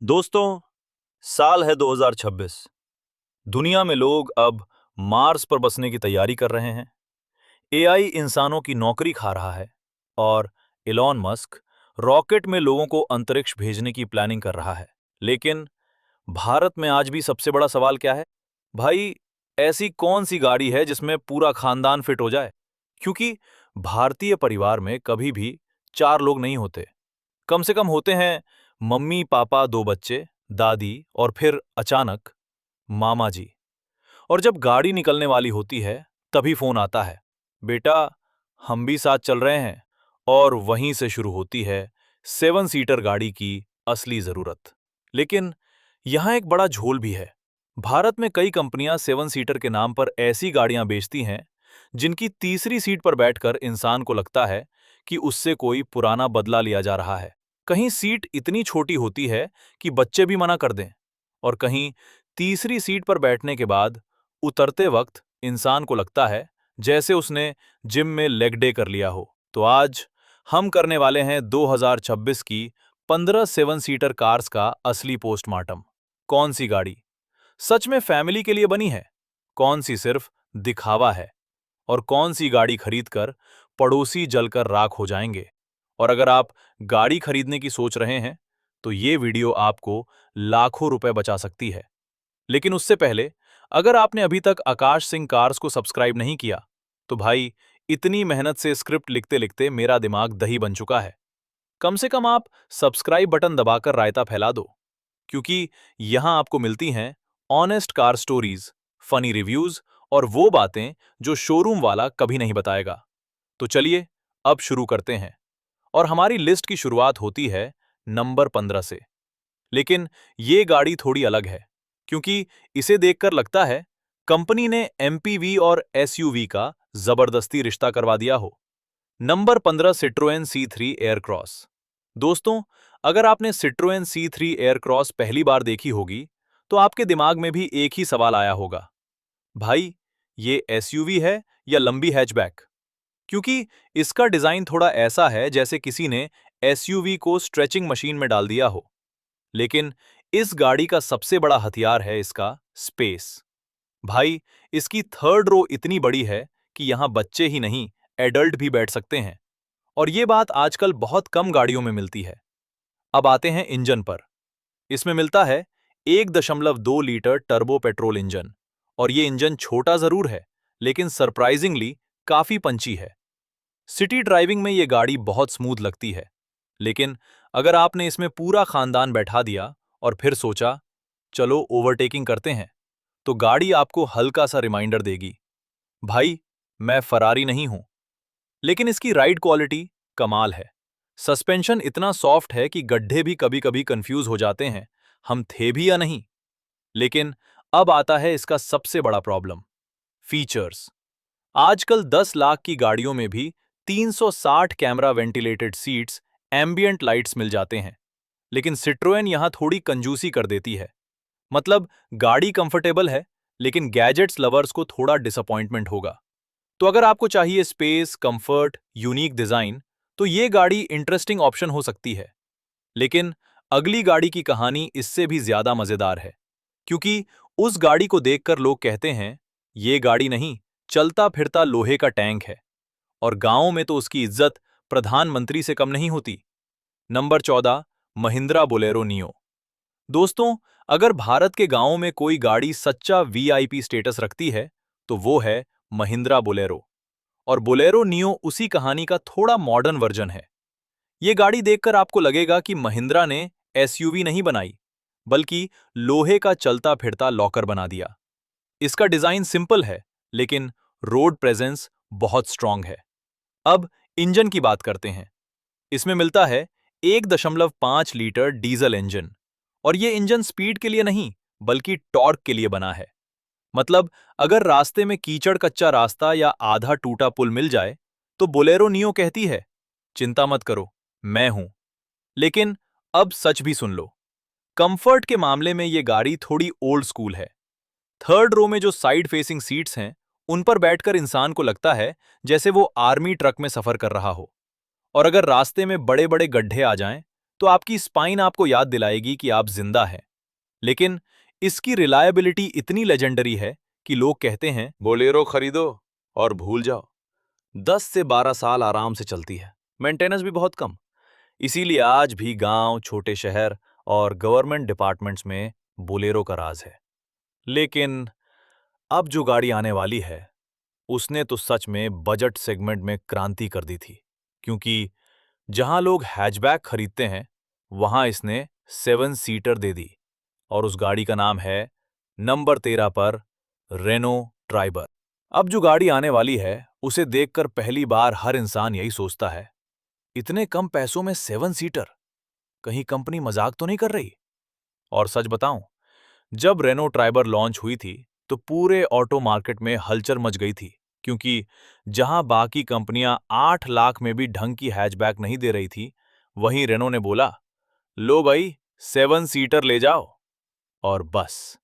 दोस्तों, साल है 2026। दुनिया में लोग अब मार्स पर बसने की तैयारी कर रहे हैं। एआई इंसानों की नौकरी खा रहा है और इलॉन मस्क रॉकेट में लोगों को अंतरिक्ष भेजने की प्लानिंग कर रहा है। लेकिन भारत में आज भी सबसे बड़ा सवाल क्या है? भाई, ऐसी कौन सी गाड़ी है जिसमें पूरा खानदान फिट हो जाए? क्योंकि भारतीय परिवार में कभी भी 4 लोग नहीं होते। कम से कम होते हैं मम्मी पापा, 2 बच्चे, दादी और फिर अचानक मामा जी। और जब गाड़ी निकलने वाली होती है तभी फोन आता है, बेटा हम भी साथ चल रहे हैं। और वहीं से शुरू होती है 7 सीटर गाड़ी की असली जरूरत। लेकिन यहां एक बड़ा झोल भी है। भारत में कई कंपनियां 7 सीटर के नाम पर ऐसी गाड़ियां बेचती हैं जिनकी तीसरी सीट पर बैठकर इंसान को लगता है कि उससे कोई पुराना बदला लिया जा रहा है। कहीं सीट इतनी छोटी होती है कि बच्चे भी मना कर दें, और कहीं तीसरी सीट पर बैठने के बाद उतरते वक्त इंसान को लगता है जैसे उसने जिम में लेग डे कर लिया हो। तो आज हम करने वाले हैं 2026 की 15 7 सीटर कार्स का असली पोस्टमार्टम। कौन सी गाड़ी सच में फैमिली के लिए बनी है, कौन सी सिर्फ दिखावा है, और कौन सी गाड़ी खरीदकर पड़ोसी जलकर राख हो जाएंगे। और अगर आप गाड़ी खरीदने की सोच रहे हैं तो ये वीडियो आपको लाखों रुपए बचा सकती है। लेकिन उससे पहले, अगर आपने अभी तक आकाश सिंह कार्स को सब्सक्राइब नहीं किया तो भाई, इतनी मेहनत से स्क्रिप्ट लिखते लिखते मेरा दिमाग दही बन चुका है। कम से कम आप सब्सक्राइब बटन दबाकर रायता फैला दो, क्योंकि यहां आपको मिलती हैं honest car stories, funny reviews और वो बातें जो शोरूम वाला कभी नहीं बताएगा। तो चलिए अब शुरू करते हैं। और हमारी लिस्ट की शुरुआत होती है नंबर 15 से। लेकिन ये गाड़ी थोड़ी अलग है, क्योंकि इसे देखकर लगता है कंपनी ने एमपीवी और एसयूवी का जबरदस्ती रिश्ता करवा दिया हो। Number 15, Citroen C3 Aircross. दोस्तों, अगर आपने सिट्रोएन C3 एयरक्रॉस पहली बार देखी होगी तो आपके दिमाग में भी एक ही सवाल आया होगा, भाई ये एसयूवी है या लंबी हैचबैक? क्योंकि इसका डिजाइन थोड़ा ऐसा है जैसे किसी ने एसयूवी को स्ट्रेचिंग मशीन में डाल दिया हो। लेकिन इस गाड़ी का सबसे बड़ा हथियार है इसका स्पेस। भाई, इसकी थर्ड रो इतनी बड़ी है कि यहां बच्चे ही नहीं, एडल्ट भी बैठ सकते हैं। और ये बात आजकल बहुत कम गाड़ियों में मिलती है। अब आते हैं इंजन पर। इसमें मिलता है 1.2 लीटर टर्बो पेट्रोल इंजन। और ये इंजन छोटा जरूर है, लेकिन सरप्राइजिंगली काफी पंची है। सिटी ड्राइविंग में ये गाड़ी बहुत स्मूथ लगती है। लेकिन अगर आपने इसमें पूरा खानदान बैठा दिया और फिर सोचा चलो ओवरटेकिंग करते हैं, तो गाड़ी आपको हल्का सा रिमाइंडर देगी, भाई मैं फरारी नहीं हूं। लेकिन इसकी राइड क्वालिटी कमाल है। सस्पेंशन इतना सॉफ्ट है कि गड्ढे भी कभी कभी कंफ्यूज हो जाते हैं, हम थे भी या नहीं। लेकिन अब आता है इसका सबसे बड़ा प्रॉब्लम, फीचर्स। आजकल 10 लाख की गाड़ियों में भी 360 camera ventilated seats, ambient lights मिल जाते हैं। लेकिन सिट्रोएन यहां थोड़ी कंजूसी कर देती है। मतलब गाड़ी कंफर्टेबल है, लेकिन गैजेट्स लवर्स को थोड़ा डिसअपॉइंटमेंट होगा। तो अगर आपको चाहिए स्पेस, कंफर्ट, यूनिक डिजाइन, तो ये गाड़ी इंटरेस्टिंग ऑप्शन हो सकती है। लेकिन अगली गाड़ी की कहानी इससे भी ज्यादा मजेदार है, क्योंकि उस गाड़ी को देखकर लोग कहते हैं ये गाड़ी नहीं, चलता फिरता लोहे का टैंक है। और गांवों में तो उसकी इज्जत प्रधानमंत्री से कम नहीं होती। Number 14, Mahindra Bolero neo. दोस्तों, अगर भारत के गांवों में कोई गाड़ी सच्चा वीआईपी स्टेटस रखती है तो वो है महिंद्रा बोलेरो। और बोलेरो नियो उसी कहानी का थोड़ा मॉडर्न वर्जन है। ये गाड़ी देखकर आपको लगेगा कि महिंद्रा ने एसयूवी नहीं बनाई, बल्कि लोहे का चलता फिरता लॉकर बना दिया। इसका डिजाइन सिंपल है, लेकिन रोड प्रेजेंस बहुत स्ट्रांग है। अब इंजन की बात करते हैं। इसमें मिलता है 1.5 लीटर डीजल इंजन। और ये इंजन स्पीड के लिए नहीं, बल्कि टॉर्क के लिए बना है। मतलब अगर रास्ते में कीचड़ कच्चा रास्ता या आधा टूटा पुल मिल जाए तो बोलेरो नियो कहती है, चिंता मत करो, मैं हूं। लेकिन अब सच भी सुन लो, कंफर्ट के मामले में ये गाड़ी थोड़ी ओल्ड स्कूल है। थर्ड रो में जो साइड फेसिंग सीट्स हैं, उन पर बैठकर इंसान को लगता है जैसे वो आर्मी ट्रक में सफर कर रहा हो। और अगर रास्ते में बड़े बड़े गड्ढे आ जाएं, तो आपकी स्पाइन आपको याद दिलाएगी कि आप जिंदा हैं। लेकिन इसकी रिलायबिलिटी इतनी लेजेंडरी है कि लोग कहते हैं बोलेरो खरीदो और भूल जाओ। 10 से 12 साल आराम से चलती है, मेंटेनेंस भी बहुत कम। इसीलिए आज भी गांव, छोटे शहर और गवर्नमेंट डिपार्टमेंट्स में बोलेरो का राज है। लेकिन अब जो गाड़ी आने वाली है, उसने तो सच में बजट सेगमेंट में क्रांति कर दी थी। क्योंकि जहां लोग हैचबैक खरीदते हैं, वहां इसने 7 सीटर दे दी। और उस गाड़ी का नाम है नंबर 13 पर रेनो ट्राइबर। अब जो गाड़ी आने वाली है, उसे देखकर पहली बार हर इंसान यही सोचता है, इतने कम पैसों में 7 सीटर, कहीं कंपनी मजाक तो नहीं कर रही? और सच बताऊं, जब रेनो ट्राइबर लॉन्च हुई थी, तो पूरे ऑटो मार्केट में हलचल मच गई थी। क्योंकि जहां बाकी कंपनियां 8 लाख में भी ढंग की हैचबैक नहीं दे रही थी, वहीं रेनो ने बोला, लो भाई, 7 सीटर ले जाओ। और बस,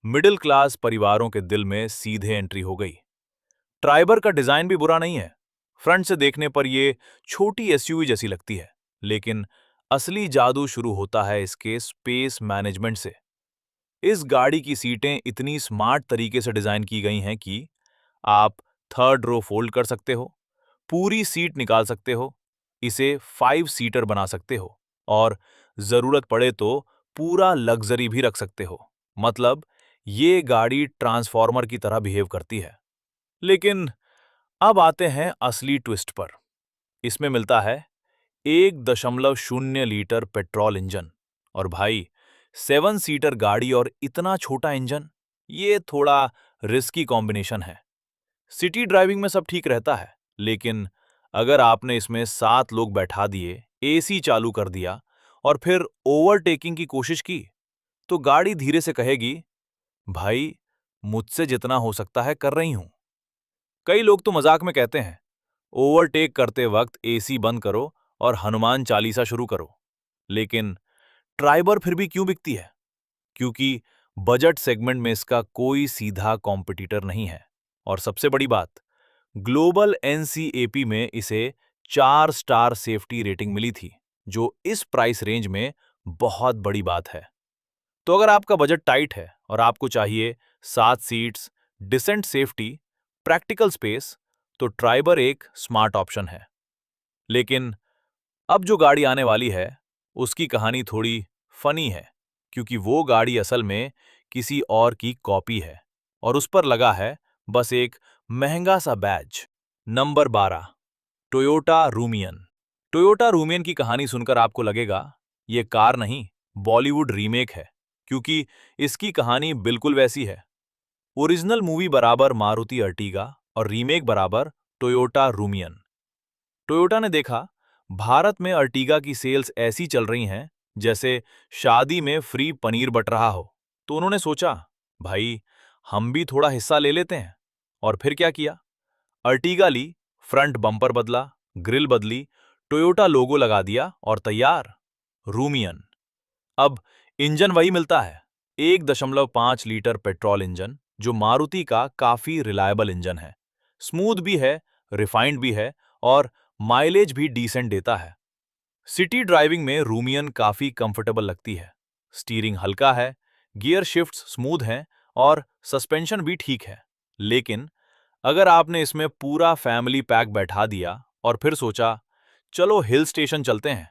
मिडिल क्लास परिवारों के दिल में सीधे एंट्री हो गई। ट्राइबर का डिजाइन भी बुरा नहीं है। फ्रंट से देखने पर यह छोटी एसयूवी जैसी लगती है। लेकिन असली जादू शुरू होता है इसके स्पेस मैनेजमेंट से। इस गाड़ी की सीटें इतनी स्मार्ट तरीके से डिजाइन की गई हैं कि आप थर्ड रो फोल्ड कर सकते हो, पूरी सीट निकाल सकते हो, इसे 5 सीटर बना सकते हो और जरूरत पड़े तो पूरा लग्जरी भी रख सकते हो। मतलब ये गाड़ी ट्रांसफॉर्मर की तरह बिहेव करती है। लेकिन अब आते हैं असली ट्विस्ट पर। इसमें मिलता है 1.0 लीटर पेट्रोल इंजन। और भाई, 7 सीटर गाड़ी और इतना छोटा इंजन, ये थोड़ा रिस्की कॉम्बिनेशन है। सिटी ड्राइविंग में सब ठीक रहता है, लेकिन अगर आपने इसमें 7 लोग बैठा दिए, एसी चालू कर दिया और फिर ओवरटेकिंग की कोशिश की, तो गाड़ी धीरे से कहेगी, भाई, मुझसे जितना हो सकता है कर रही हूं। कई लोग तो मजाक में कहते हैं, ओवरटेक करते वक्त एसी बंद करो और हनुमान चालीसा शुरू करो। लेकिन ट्राइबर फिर भी क्यों बिकती है? क्योंकि बजट सेगमेंट में इसका कोई सीधा कॉम्पिटिटर नहीं है। और सबसे बड़ी बात, ग्लोबल एनसीएपी में इसे 4 स्टार सेफ्टी रेटिंग मिली थी, जो इस प्राइस रेंज में बहुत बड़ी बात है। तो अगर आपका बजट टाइट है और आपको चाहिए 7 seats, decent safety, practical space, तो ट्राइबर एक स्मार्ट ऑप्शन है। लेकिन अब जो गाड़ी आने वाली है, उसकी कहानी थोड़ी फनी है। क्योंकि वो गाड़ी असल में किसी और की कॉपी है और उस पर लगा है बस एक महंगा सा badge. Number 12, Toyota Rumion. Toyota Rumion की कहानी सुनकर आपको लगेगा ये कार नहीं, बॉलीवुड रीमेक है। क्योंकि इसकी कहानी बिल्कुल वैसी है। ओरिजिनल मूवी बराबर मारुति अर्टिगा और रीमेक बराबर टोयोटा रूमियन। टोयोटा ने देखा भारत में अर्टिगा की सेल्स ऐसी चल रही हैं जैसे शादी में फ्री पनीर बट रहा हो, तो उन्होंने सोचा, भाई, हम भी थोड़ा हिस्सा ले लेते हैं। और फिर क्या किया? अर्टिगा ली, फ्रंट बम्पर बदला, ग्रिल बदली, टोयोटा लोगो लगा दिया और तैयार, रूमियन। अब इंजन वही मिलता है, 1.5 लीटर पेट्रोल इंजन, जो मारुति का काफी रिलायबल इंजन है। स्मूथ भी है, रिफाइंड भी है और माइलेज भी डिसेंट देता है। सिटी ड्राइविंग में रूमियन काफी कंफर्टेबल लगती है। स्टीयरिंग हल्का है, गियर शिफ्ट्स स्मूथ हैं और सस्पेंशन भी ठीक है। लेकिन अगर आपने इसमें पूरा फैमिली पैक बैठा दिया और फिर सोचा, चलो हिल स्टेशन चलते हैं,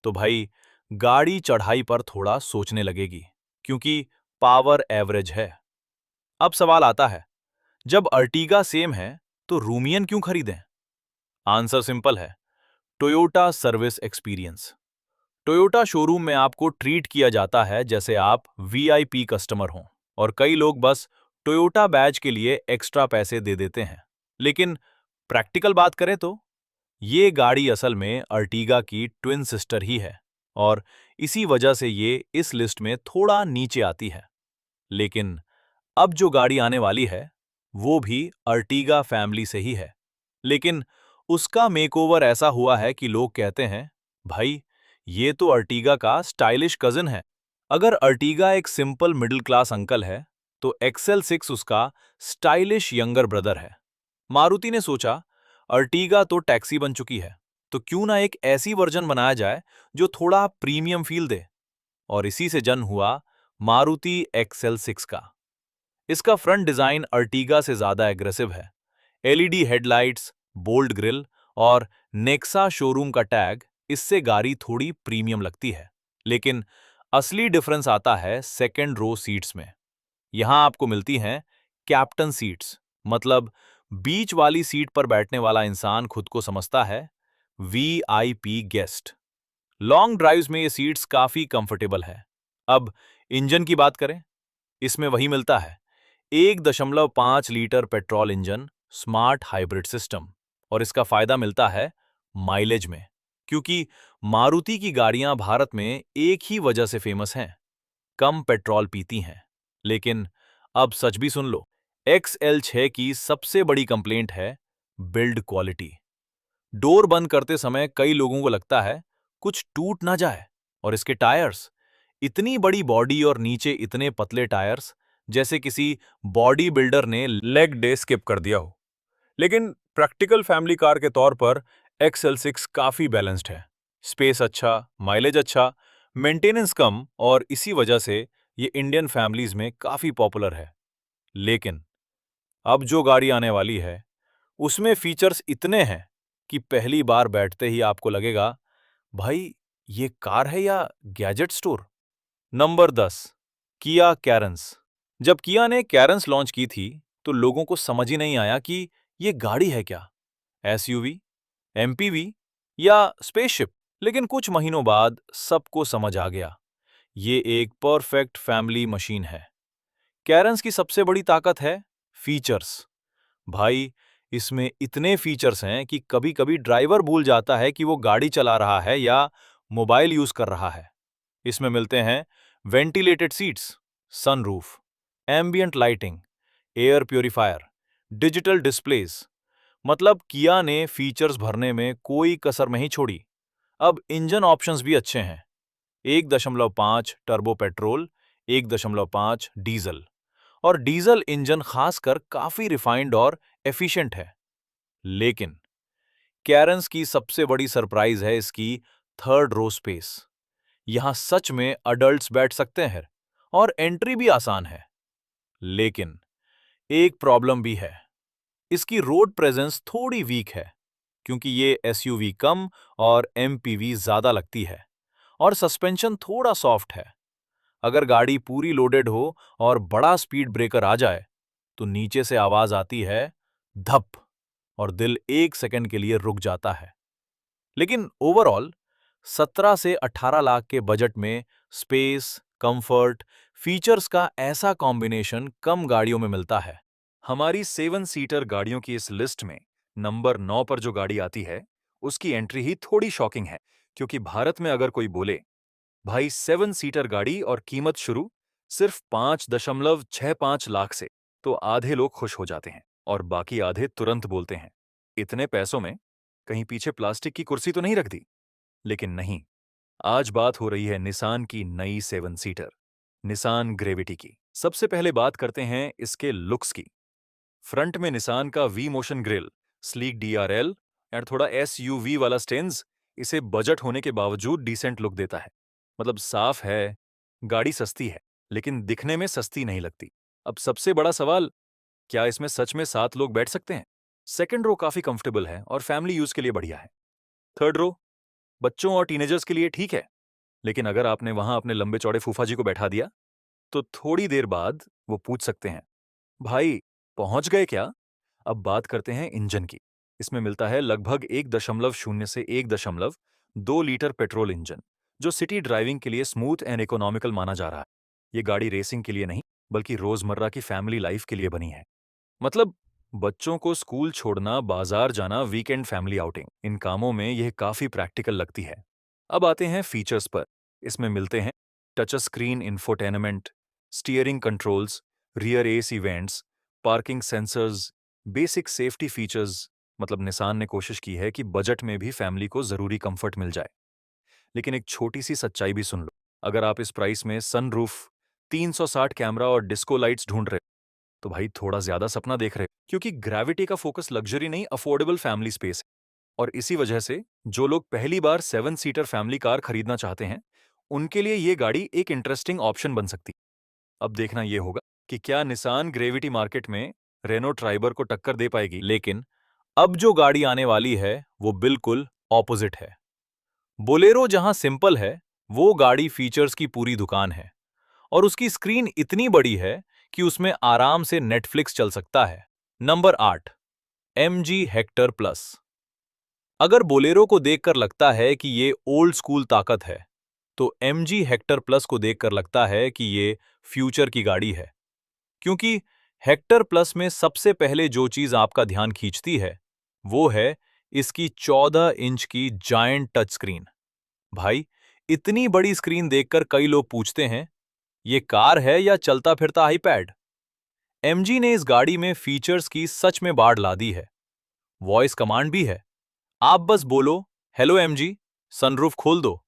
तो भाई, गाड़ी चढ़ाई पर थोड़ा सोचने लगेगी। क्योंकि पावर एवरेज है। अब सवाल आता है, जब अर्टिगा सेम है, तो रूमियन क्यों खरीदें? आंसर सिंपल है, Toyota service experience. Toyota showroom में आपको ट्रीट किया जाता है जैसे आप वीआईपी कस्टमर हों। और कई लोग बस टोयोटा बैज के लिए एक्स्ट्रा पैसे दे देते हैं। लेकिन प्रैक्टिकल बात करें तो ये गाड़ी असल में अर्टिगा की ट्विन सिस्टर ही है और इसी वजह से ये इस लिस्ट में थोड़ा नीचे आती है। लेकिन अब जो गाड़ी आने वाली है, वो भी अर्टिगा फैमिली से ही है। लेकिन उसका मेकओवर ऐसा हुआ है कि लोग कहते हैं, भाई, ये तो अर्टिगा का स्टाइलिश कजिन है। अगर अर्टिगा एक सिंपल मिडिल क्लास अंकल है, तो XL6 उसका स्टाइलिश यंगर ब्रदर है। मारुति ने सोचा, अर्टिगा तो टैक्सी बन चुकी है, तो क्यों ना एक ऐसी वर्जन बनाया जाए जो थोड़ा प्रीमियम फील दे। और इसी से जन्म हुआ मारुति XL6 का। इसका फ्रंट डिजाइन अर्टिगा से ज्यादा एग्रेसिव है। एलईडी हेडलाइट्स, बोल्ड ग्रिल और नेक्सा शोरूम का टैग इससे गाड़ी थोड़ी प्रीमियम लगती है। लेकिन असली डिफरेंस आता है सेकेंड रो सीट्स में। यहां आपको मिलती हैं कैप्टन सीट्स, मतलब बीच वाली सीट पर बैठने वाला इंसान खुद को समझता है वीआईपी गेस्ट। लॉन्ग ड्राइव्स में ये सीट्स काफी कंफर्टेबल है। अब इंजन की बात करें, इसमें वही मिलता है 1.5 litre petrol engine, smart hybrid system. और इसका फायदा मिलता है माइलेज में, क्योंकि मारुति की गाड़ियां भारत में एक ही वजह से फेमस हैं, कम पेट्रोल पीती हैं। लेकिन अब सच भी सुन लो, XL6 की सबसे बड़ी कंप्लेंट है बिल्ड क्वालिटी। डोर बंद करते समय कई लोगों को लगता है कुछ टूट ना जाए। और इसके टायर्स, इतनी बड़ी बॉडी और नीचे इतने पतले टायर्स, जैसे किसी बॉडी बिल्डर ने लेग डे स्किप कर दिया हो। लेकिन प्रैक्टिकल फैमिली कार के तौर पर XL6 काफी बैलेंस्ड है। स्पेस अच्छा, माइलेज अच्छा, मेंटेनेंस कम, और इसी वजह से ये इंडियन फैमिलीज में काफी पॉपुलर है। लेकिन अब जो गाड़ी आने वाली है, उसमें फीचर्स इतने हैं कि पहली बार बैठते ही आपको लगेगा, भाई ये कार है या गैजेट स्टोर। नंबर 10, किया कैरेंस। जब किया ने कैरेंस लॉन्च की थी, तो लोगों को समझ ही नहीं आया कि ये गाड़ी है क्या, एसयूवी, एमपीवी या स्पेसशिप। लेकिन कुछ महीनों बाद सबको समझ आ गया, ये एक परफेक्ट फैमिली मशीन है। कैरेंस की सबसे बड़ी ताकत है फीचर्स। भाई, इसमें इतने फीचर्स हैं कि कभी-कभी ड्राइवर भूल जाता है कि वो गाड़ी चला रहा है या मोबाइल यूज कर रहा है। इसमें मिलते हैं ventilated seats, sunroof, ambient lighting, air purifier, digital displace. मतलब किया ने फीचर्स भरने में कोई कसर नहीं छोड़ी। अब इंजन ऑप्शंस भी अच्छे हैं, 1.5 टर्बो पेट्रोल, 1.5 डीजल। और डीजल इंजन खासकर काफी रिफाइंड और एफिशिएंट है। लेकिन कैरेंस की सबसे बड़ी सरप्राइज है इसकी थर्ड रो स्पेस। यहां सच में अडल्ट्स बैठ सकते हैं और एंट्री भी आसान है। लेकिन एक प्रॉब्लम भी है, इसकी रोड प्रेजेंस थोड़ी वीक है, क्योंकि ये एसयूवी कम और एमपीवी ज्यादा लगती है। और सस्पेंशन थोड़ा सॉफ्ट है। अगर गाड़ी पूरी लोडेड हो और बड़ा स्पीड ब्रेकर आ जाए, तो नीचे से आवाज आती है धप, और दिल 1 सेकंड के लिए रुक जाता है। लेकिन ओवरऑल 17 से 18 लाख के बजट में स्पेस, कंफर्ट, फीचर्स का ऐसा कॉम्बिनेशन कम गाड़ियों में मिलता है। हमारी 7 सीटर गाड़ियों की इस लिस्ट में नंबर 9 पर जो गाड़ी आती है, उसकी एंट्री ही थोड़ी शॉकिंग है। क्योंकि भारत में अगर कोई बोले, भाई 7 सीटर गाड़ी और कीमत शुरू सिर्फ 5.65 लाख से, तो आधे लोग खुश हो जाते हैं और बाकी आधे तुरंत बोलते हैं, इतने पैसों में कहीं पीछे प्लास्टिक की कुर्सी तो नहीं रख दी। लेकिन नहीं, आज बात हो रही है निसान की नई 7 सीटर, निसान ग्रेविटी की। सबसे पहले बात करते हैं इसके लुक्स की। फ्रंट में निसान का V motion grill, sleek DRL और थोड़ा एसयूवी वाला स्टेंज इसे बजट होने के बावजूद डिसेंट लुक देता है। मतलब साफ है, गाड़ी सस्ती है, लेकिन दिखने में सस्ती नहीं लगती। अब सबसे बड़ा सवाल, क्या इसमें सच में 7 लोग बैठ सकते हैं? सेकंड रो काफी कंफर्टेबल है और फैमिली यूज के लिए बढ़िया है। थर्ड रो बच्चों और टीनेजर्स के लिए ठीक है, लेकिन अगर आपने वहां अपने लंबे चौड़े फूफा जी को बैठा दिया, तो थोड़ी देर बाद वो पूछ सकते हैं, भाई पहुंच गए क्या? अब बात करते हैं इंजन की। इसमें मिलता है लगभग 1.0 से 1.2 लीटर पेट्रोल इंजन, जो सिटी ड्राइविंग के लिए स्मूथ एंड इकोनॉमिकल माना जा रहा है। ये गाड़ी रेसिंग के लिए नहीं, बल्कि रोजमर्रा की फैमिली लाइफ के लिए बनी है। मतलब बच्चों को स्कूल छोड़ना, बाजार जाना, वीकेंड फैमिली आउटिंग, इन कामों में यह काफी प्रैक्टिकल लगती है। अब आते हैं फीचर्स पर। इसमें मिलते हैं touch screen infotainment, steering controls, rear AC vents, parking sensors, basic safety features. मतलब निसान ने कोशिश की है कि बजट में भी फैमिली को जरूरी कंफर्ट मिल जाए। लेकिन एक छोटी सी सच्चाई भी सुन लो, अगर आप इस प्राइस में सनरूफ, 360 कैमरा और डिस्को लाइट्स ढूंढ रहे, तो भाई थोड़ा ज्यादा सपना देख रहे हो, क्योंकि ग्रेविटी का फोकस लग्जरी नहीं, अफोर्डेबल फैमिली स्पेस है। और इसी वजह से जो लोग पहली बार 7 सीटर फैमिली कार खरीदना चाहते हैं, उनके लिए ये गाड़ी एक इंटरेस्टिंग ऑप्शन बन सकती है। अब देखना ये होगा कि क्या निसान ग्रेविटी मार्केट में रेनो ट्राइबर को टक्कर दे पाएगी। लेकिन अब जो गाड़ी आने वाली है वो बिल्कुल ऑपोजिट है। बोलेरो जहां सिंपल है, वो गाड़ी फीचर्स की पूरी दुकान है और उसकी स्क्रीन इतनी बड़ी है कि उसमें आराम से नेटफ्लिक्स चल सकता है। Number 8, MG Hector plus. अगर बोलेरो को देखकर लगता है कि ये ओल्ड स्कूल ताकत है, तो MG हेक्टर प्लस को देखकर लगता है कि ये फ्यूचर की गाड़ी है। क्योंकि हेक्टर प्लस में सबसे पहले जो चीज आपका ध्यान खींचती है, वो है इसकी 14 इंच की जायंट टच स्क्रीन। भाई, इतनी बड़ी स्क्रीन देखकर कई लोग पूछते हैं, ये कार है या चलता फिरता आईपैड? MG ने इस गाड़ी में फीचर्स की सच में बाढ़ ला दी है। वॉइस कमांड भी है। आप बस बोलो, हेलो MG, सनरूफ खोल दो,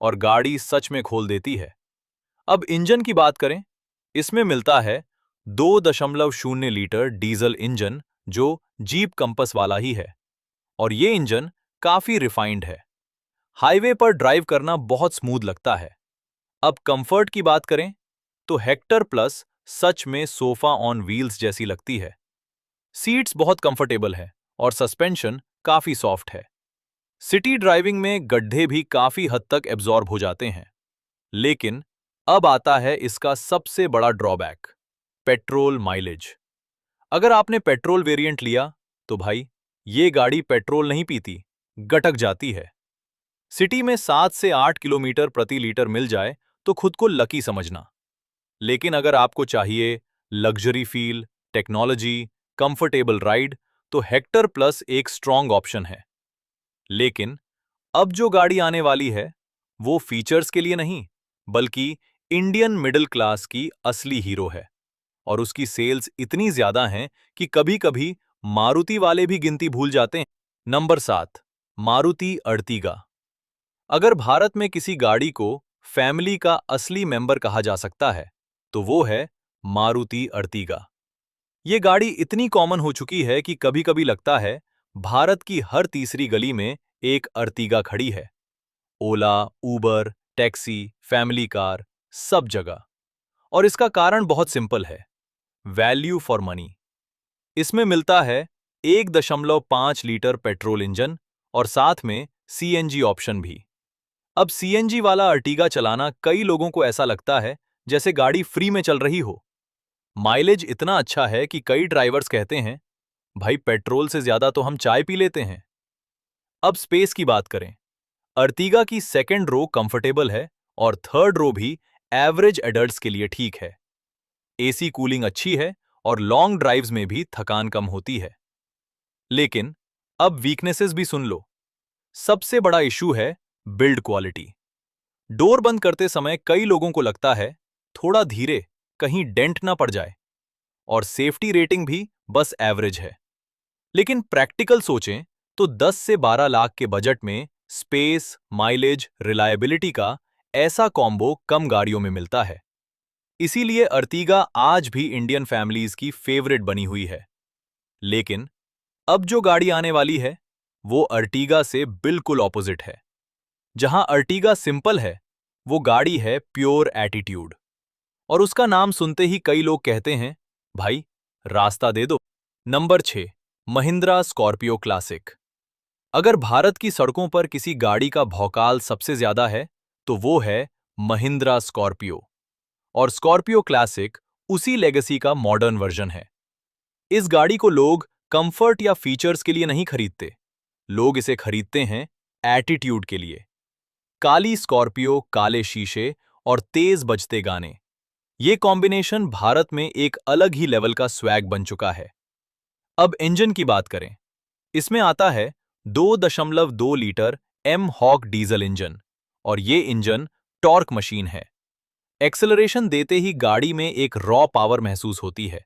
और गाड़ी सच में खोल देती है। अब इंजन की बात करें, इसमें मिलता है 2.0 लीटर डीजल इंजन, जो जीप कंपस वाला ही है, और ये इंजन काफी रिफाइंड है। हाईवे पर ड्राइव करना बहुत स्मूथ लगता है। अब कंफर्ट की बात करें, तो हेक्टर प्लस सच में सोफा ऑन व्हील्स जैसी लगती है। सीट्स बहुत कंफर्टेबल है और सस्पेंशन काफी सॉफ्ट है। सिटी ड्राइविंग में गड्ढे भी काफी हद तक एब्जॉर्ब हो जाते हैं। लेकिन अब आता है इसका सबसे बड़ा ड्रॉबैक, पेट्रोल माइलेज। अगर आपने पेट्रोल वेरिएंट लिया, तो भाई, ये गाड़ी पेट्रोल नहीं पीती, गटक जाती है। सिटी में 7 से 8 किलोमीटर प्रति लीटर मिल जाए तो खुद को लकी समझना। लेकिन अगर आपको चाहिए luxury feel, technology, comfortable ride, तो हेक्टर प्लस एक स्ट्रॉन्ग ऑप्शन है। लेकिन अब जो गाड़ी आने वाली है, वो फीचर्स के लिए नहीं, बल्कि इंडियन मिडिल क्लास की असली हीरो है। और उसकी सेल्स इतनी ज्यादा हैं कि कभी-कभी मारुति वाले भी गिनती भूल जाते हैं। Number 7, Maruti Ertiga. अगर भारत में किसी गाड़ी को फैमिली का असली मेंबर कहा जा सकता है, तो वो है मारुति अर्टिगा। ये गाड़ी इतनी कॉमन हो चुकी है कि कभी-कभी लगता है भारत की हर तीसरी गली में एक अर्टिगा खड़ी है। ओला, उबर, टैक्सी, फैमिली कार, सब जगह। और इसका कारण बहुत सिंपल है, वैल्यू फॉर मनी। इसमें मिलता है 1.5 लीटर पेट्रोल इंजन और साथ में CNG ऑप्शन भी। अब CNG वाला अर्टिगा चलाना कई लोगों को ऐसा लगता है जैसे गाड़ी फ्री में चल रही हो। माइलेज इतना अच्छा है कि कई ड्राइवर्स कहते हैं, भाई पेट्रोल से ज्यादा तो हम चाय पी लेते हैं। अब स्पेस की बात करें, अर्टिगा की सेकंड रो कंफर्टेबल है और थर्ड रो भी एवरेज एडल्ट्स के लिए ठीक है। AC कूलिंग अच्छी है और लॉन्ग ड्राइव्स में भी थकान कम होती है। लेकिन अब वीकनेसेस भी सुन लो। सबसे बड़ा इशू है बिल्ड क्वालिटी। डोर बंद करते समय कई लोगों को लगता है थोड़ा धीरे, कहीं डेंट ना पड़ जाए। और सेफ्टी रेटिंग भी बस एवरेज है। लेकिन प्रैक्टिकल सोचें तो 10 से 12 लाख के बजट में स्पेस, माइलेज, रिलायबिलिटी का ऐसा कॉम्बो कम गाड़ियों में मिलता है। इसीलिए अर्टिगा आज भी इंडियन फैमिलीज की फेवरेट बनी हुई है। लेकिन अब जो गाड़ी आने वाली है, वो अर्टिगा से बिल्कुल ऑपोजिट है। जहां अर्टिगा सिंपल है, वो गाड़ी है प्योर एटीट्यूड। और उसका नाम सुनते ही कई लोग कहते हैं, भाई रास्ता दे दो। Number 6, Mahindra Scorpio classic. अगर भारत की सड़कों पर किसी गाड़ी का भौकाल सबसे ज्यादा है, तो वो है महिंद्रा स्कॉर्पियो। और स्कॉर्पियो क्लासिक उसी लेगेसी का मॉडर्न वर्जन है। इस गाड़ी को लोग कंफर्ट या फीचर्स के लिए नहीं खरीदते, लोग इसे खरीदते हैं एटीट्यूड के लिए। काली स्कॉर्पियो, काले शीशे और तेज बजते गाने, ये कॉम्बिनेशन भारत में एक अलग ही लेवल का स्वैग बन चुका है। अब इंजन की बात करें, इसमें आता है 2.2 litre M Hawk diesel engine, और ये इंजन टॉर्क मशीन है। एक्सेलरेशन देते ही गाड़ी में एक रॉ पावर महसूस होती है।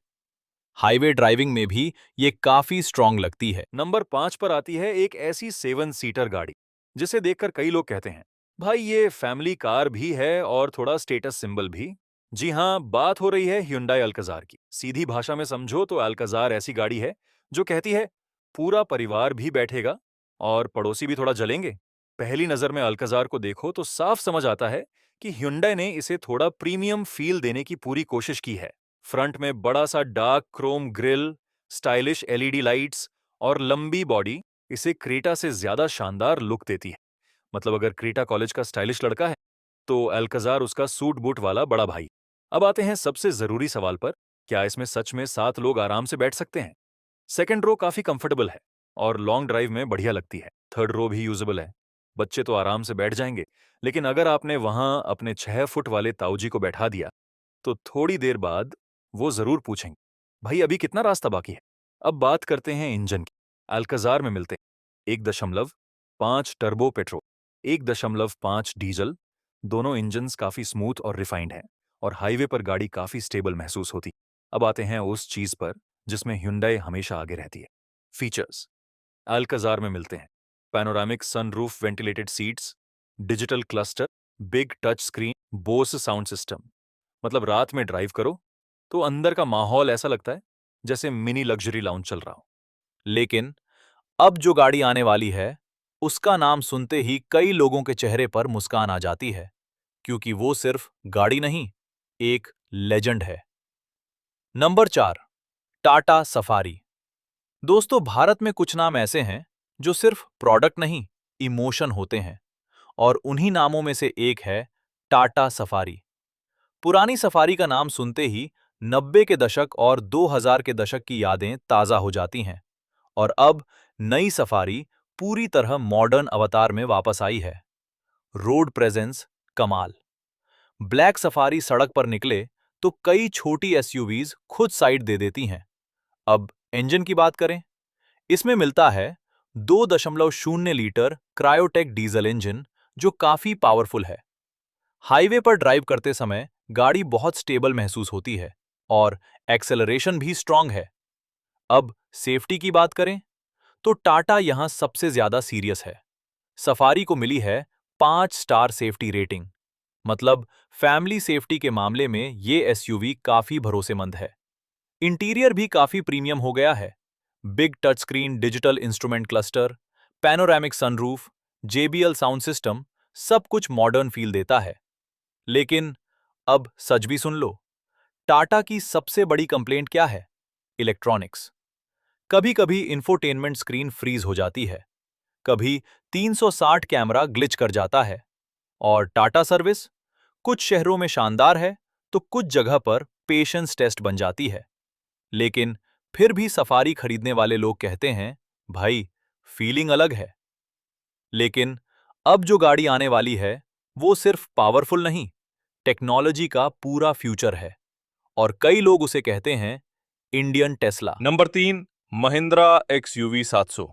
हाईवे ड्राइविंग में भी ये काफी स्ट्रॉन्ग लगती है। नंबर 5 पर आती है एक ऐसी 7 सीटर गाड़ी जिसे देखकर कई लोग कहते हैं, भाई ये फैमिली कार भी है और थोड़ा स्टेटस सिंबल भी। जी हाँ, बात हो रही है Hyundai अल्कज़ार की। सीधी भाषा में समझो तो अल्कज़ार ऐसी गाड़ी है जो कहती है पूरा परिवार भी बैठेगा और पड़ोसी भी थोड़ा जलेंगे। पहली नजर में अल्काजार को देखो तो साफ समझ आता है कि ह्युंडई ने इसे थोड़ा प्रीमियम फील देने की पूरी कोशिश की है। फ्रंट में बड़ा सा dark Chrome grill, stylish LED lights और लंबी बॉडी इसे क्रेटा से ज्यादा शानदार लुक देती है। मतलब अगर क्रेटा कॉलेज का स्टाइलिश लड़का है तो अल्काजार उसका सूट बूट वाला बड़ा भाई। अब आते हैं सबसे जरूरी सवाल पर, क्या इसमें सच में 7 लोग आराम से बैठ सकते हैं? सेकंड रो काफी कंफर्टेबल है और लॉन्ग ड्राइव में बढ़िया लगती है। थर्ड रो भी यूजेबल है, बच्चे तो आराम से बैठ जाएंगे। लेकिन अगर आपने वहां अपने 6 फुट वाले ताऊजी को बैठा दिया तो थोड़ी देर बाद वो जरूर पूछेंगे, भाई अभी कितना रास्ता बाकी है? अब बात करते हैं इंजन की। अल्काजार में मिलते हैं 1.5 टर्बो पेट्रोल, 1.5 डीजल। दोनों इंजन्स काफी स्मूथ और रिफाइंड हैं और हाईवे पर गाड़ी काफी स्टेबल महसूस होती। अब आते हैं उस चीज पर जिसमें Hyundai हमेशा आगे रहती है, फीचर्स। अल्काजार में मिलते हैं panoramic sunroof, ventilated seats, digital cluster, big touch screen, Bose sound system. मतलब रात में ड्राइव करो तो अंदर का माहौल ऐसा लगता है जैसे मिनी लग्जरी लाउंज चल रहा हो। लेकिन अब जो गाड़ी आने वाली है, उसका नाम सुनते ही कई लोगों के चेहरे पर मुस्कान आ जाती है, क्योंकि वो सिर्फ गाड़ी नहीं, एक लेजेंड है। Number 4, Tata safari. दोस्तों, भारत में कुछ नाम ऐसे हैं जो सिर्फ प्रोडक्ट नहीं, इमोशन होते हैं, और उन्हीं नामों में से एक है टाटा सफारी। पुरानी सफारी का नाम सुनते ही 90 के दशक और 2000 के दशक की यादें ताज़ा हो जाती हैं, और अब नई सफारी पूरी तरह मॉडर्न अवतार में वापस आई है। रोड प्रेजेंस कमाल। ब्लैक सफारी सड़क पर निकले तो कई छोटी एसयूवीज खुद साइड दे देती हैं। अब इंजन की बात करें, इसमें मिलता है 2.0 लीटर क्रायोटेक डीजल इंजन जो काफी पावरफुल है। हाईवे पर ड्राइव करते समय गाड़ी बहुत स्टेबल महसूस होती है और एक्सेलरेशन भी स्ट्रांग है। अब सेफ्टी की बात करें तो टाटा यहां सबसे ज्यादा सीरियस है। सफारी को मिली है 5 स्टार सेफ्टी रेटिंग। मतलब फैमिली सेफ्टी के मामले में ये एसयूवी काफी भरोसेमंद है। इंटीरियर भी काफी प्रीमियम हो गया है। Big touch screen, digital instrument cluster, panoramic sunroof, JBL sound system, सब कुछ मॉडर्न फील देता है। लेकिन अब सच भी सुन लो, टाटा की सबसे बड़ी कंप्लेंट क्या है? इलेक्ट्रॉनिक्स। कभी कभी इंफोटेनमेंट स्क्रीन फ्रीज हो जाती है, कभी 360 कैमरा ग्लिच कर जाता है। और टाटा सर्विस कुछ शहरों में शानदार है तो कुछ जगह पर पेशेंस टेस्ट बन जाती है। लेकिन फिर भी सफारी खरीदने वाले लोग कहते हैं, भाई फीलिंग अलग है। लेकिन अब जो गाड़ी आने वाली है वो सिर्फ पावरफुल नहीं, टेक्नोलॉजी का पूरा फ्यूचर है, और कई लोग उसे कहते हैं Indian Tesla. Number 3, Mahindra XUV 700।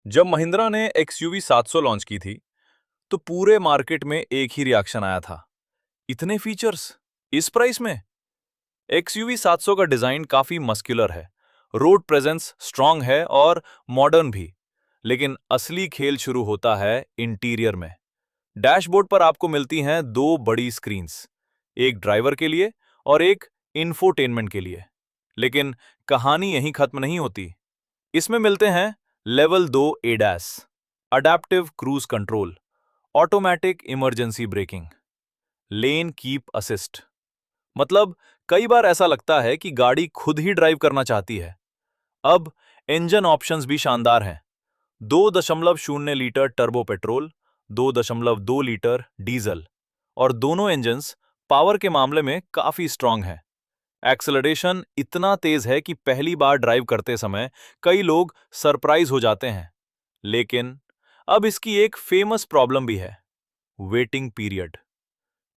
जब महिंद्रा ने XUV 700 लॉन्च की थी तो पूरे मार्केट में एक ही रिएक्शन आया था, इतने फीचर्स इस प्राइस में। XUV 700 का डिजाइन काफी मस्कुलर है, रोड प्रेजेंस स्ट्रांग है और मॉडर्न भी। लेकिन असली खेल शुरू होता है इंटीरियर में। डैशबोर्ड पर आपको मिलती हैं 2 बड़ी स्क्रीन्स, एक ड्राइवर के लिए और एक इंफोटेनमेंट के लिए। लेकिन कहानी यहीं खत्म नहीं होती। इसमें मिलते हैं level 2 ADAS, adaptive cruise control, automatic emergency breaking, lane keep assist. मतलब कई बार ऐसा लगता है कि गाड़ी खुद ही ड्राइव करना चाहती है। अब इंजन ऑप्शंस भी शानदार हैं। 2.0 litre turbo petrol, 2.2 litre diesel, और दोनों इंजन्स पावर के मामले में काफी स्ट्रांग हैं। एक्सेलरेशन इतना तेज है कि पहली बार ड्राइव करते समय कई लोग सरप्राइज हो जाते हैं। लेकिन अब इसकी एक फेमस प्रॉब्लम भी है, वेटिंग पीरियड।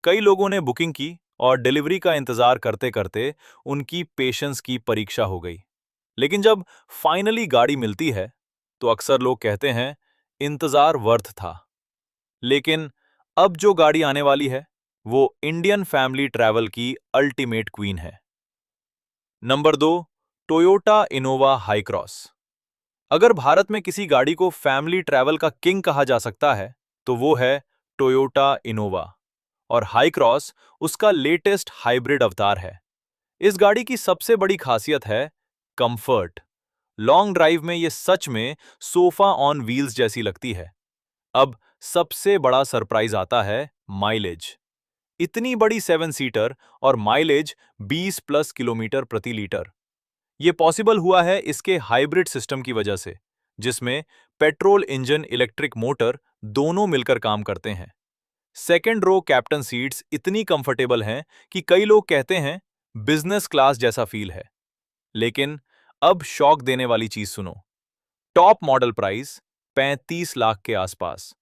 कई लोगों ने बुकिंग की और डिलीवरी का इंतजार करते करते उनकी पेशेंस की परीक्षा हो गई। लेकिन जब फाइनली गाड़ी मिलती है तो अक्सर लोग कहते हैं इंतजार वर्थ था। लेकिन अब जो गाड़ी आने वाली है वो इंडियन फैमिली ट्रैवल की अल्टीमेट क्वीन है। Number 2, Toyota Innova high cross. अगर भारत में किसी गाड़ी को फैमिली ट्रैवल का किंग कहा जा सकता है तो वो है टोयोटा इनोवा, और हाई क्रॉस उसका लेटेस्ट हाइब्रिड अवतार है। इस गाड़ी की सबसे बड़ी खासियत है कंफर्ट। लॉन्ग ड्राइव में ये सच में सोफा ऑन व्हील्स जैसी लगती है। अब सबसे बड़ा सरप्राइज आता है माइलेज। इतनी बड़ी 7 सीटर और माइलेज 20 प्लस किलोमीटर प्रति लीटर। ये पॉसिबल हुआ है इसके हाइब्रिड सिस्टम की वजह से, जिसमें पेट्रोल इंजन इलेक्ट्रिक मोटर दोनों मिलकर काम करते हैं। सेकेंड रो कैप्टन सीट्स इतनी कंफर्टेबल हैं कि कई लोग कहते हैं बिजनेस क्लास जैसा फील है। लेकिन अब शॉक देने वाली चीज सुनो। टॉप मॉडल प्राइस 35 लाख के आसपास,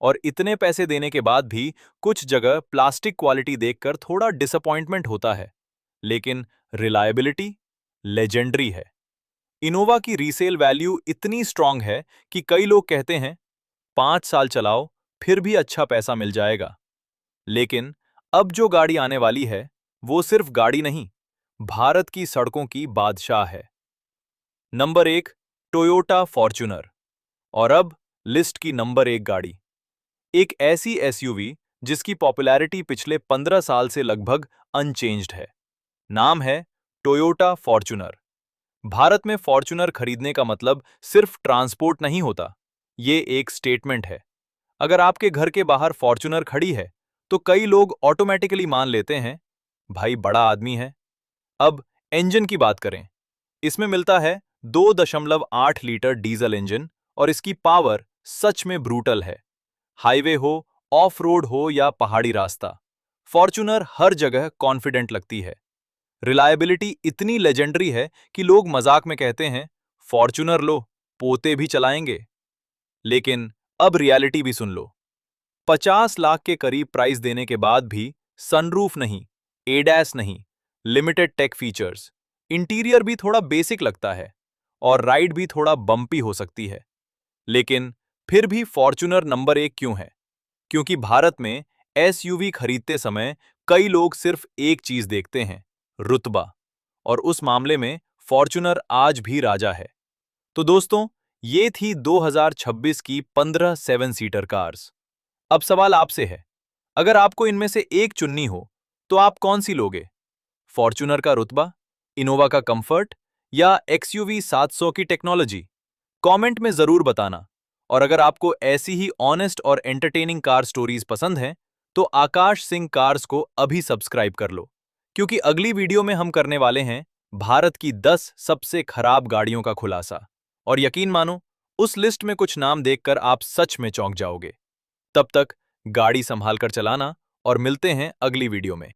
और इतने पैसे देने के बाद भी कुछ जगह प्लास्टिक क्वालिटी देखकर थोड़ा डिसअपॉइंटमेंट होता है। लेकिन रिलायबिलिटी लेजेंडरी है। इनोवा की रीसेल वैल्यू इतनी स्ट्रांग है कि कई लोग कहते हैं 5 साल चलाओ फिर भी अच्छा पैसा मिल जाएगा। लेकिन अब जो गाड़ी आने वाली है वो सिर्फ गाड़ी नहीं, भारत की सड़कों की बादशाह है। Number 1, Toyota Fortuner. और अब लिस्ट की नंबर 1 गाड़ी, एक ऐसी एसयूवी जिसकी पॉपुलैरिटी पिछले 15 साल से लगभग अनचेंज्ड है। नाम है टोयोटा फॉर्च्यूनर। भारत में फॉर्च्यूनर खरीदने का मतलब सिर्फ ट्रांसपोर्ट नहीं होता, ये एक स्टेटमेंट है। अगर आपके घर के बाहर फॉर्च्यूनर खड़ी है तो कई लोग ऑटोमेटिकली मान लेते हैं भाई बड़ा आदमी है। अब इंजन की बात करें। इसमें मिलता है 2.8 लीटर डीजल इंजन और इसकी पावर सच में ब्रूटल है। हाईवे हो, ऑफ रोड हो या पहाड़ी रास्ता, फॉर्च्यूनर हर जगह कॉन्फिडेंट लगती है। रिलायबिलिटी इतनी लेजेंडरी है कि लोग मजाक में कहते हैं फॉर्च्यूनर लो, पोते भी चलाएंगे। लेकिन अब रियलिटी भी सुन लो। 50 लाख के करीब प्राइस देने के बाद भी सनरूफ नहीं, एडैस नहीं, लिमिटेड टेक फीचर्स, इंटीरियर भी थोड़ा बेसिक लगता है और राइड भी थोड़ा बम्पी हो सकती है। लेकिन फिर भी फॉर्च्यूनर नंबर 1 क्यों है? क्योंकि भारत में एसयूवी खरीदते समय कई लोग सिर्फ एक चीज देखते हैं, रुतबा। और उस मामले में फॉर्च्यूनर आज भी राजा है। तो दोस्तों, ये थी 2026 की 15 7 सीटर कार्स। अब सवाल आपसे है, अगर आपको इनमें से एक चुननी हो तो आप कौन सी लोगे? फॉर्च्यूनर का रुतबा, इनोवा का कंफर्ट या एक्सयूवी 700 की टेक्नोलॉजी? कमेंट में जरूर बताना। और अगर आपको ऐसी ही ऑनेस्ट और एंटरटेनिंग कार स्टोरीज पसंद हैं तो आकाश सिंह कार्स को अभी सब्सक्राइब कर लो, क्योंकि अगली वीडियो में हम करने वाले हैं भारत की 10 सबसे खराब गाड़ियों का खुलासा। और यकीन मानो, उस लिस्ट में कुछ नाम देखकर आप सच में चौंक जाओगे। तब तक गाड़ी संभाल कर चलाना और मिलते हैं अगली वीडियो में।